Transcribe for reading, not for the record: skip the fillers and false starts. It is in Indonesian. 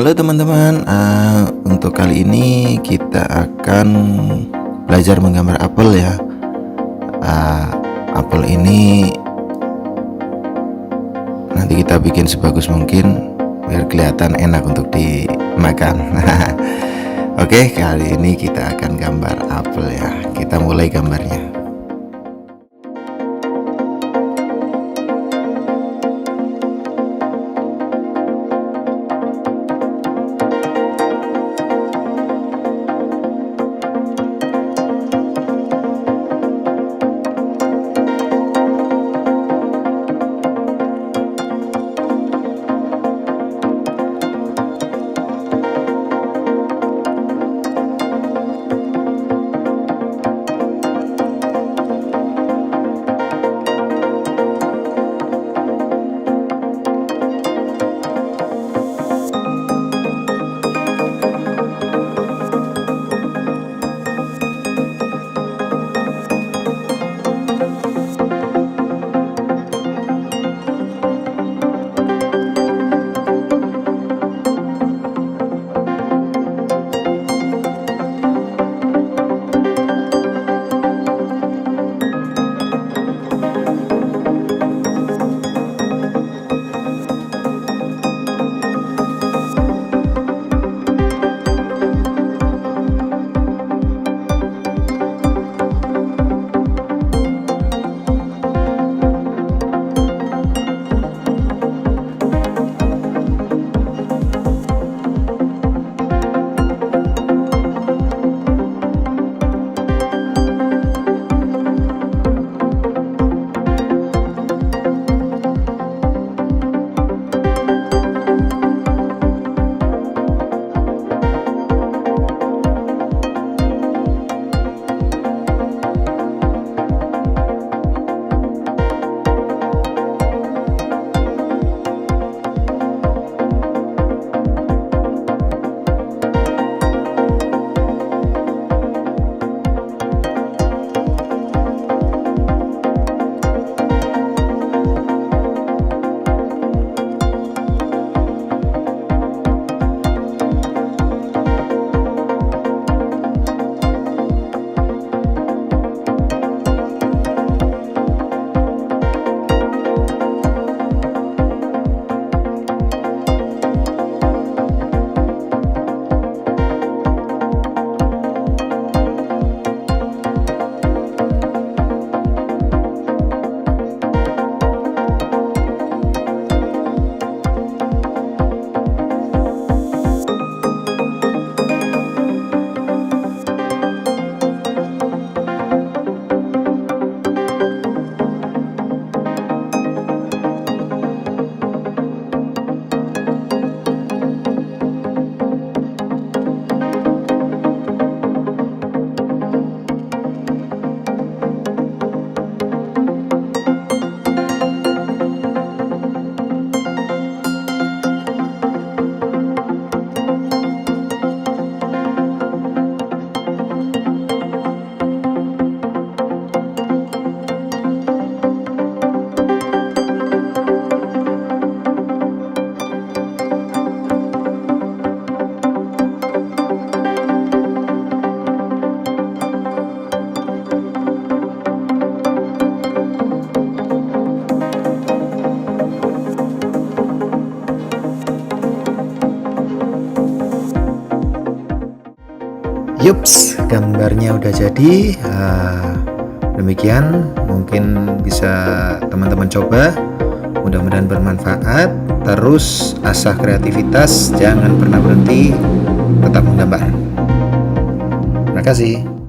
Halo teman-teman, untuk kali ini kita akan belajar menggambar apel ya. Apel ini nanti kita bikin sebagus mungkin biar kelihatan enak untuk dimakan. Oke, kali ini kita akan gambar apel ya. Kita mulai gambarnya. Yups, gambarnya udah jadi. Demikian, mungkin bisa teman-teman coba. Mudah-mudahan bermanfaat. Terus asah kreativitas, jangan pernah berhenti, tetap menggambar. Terima kasih.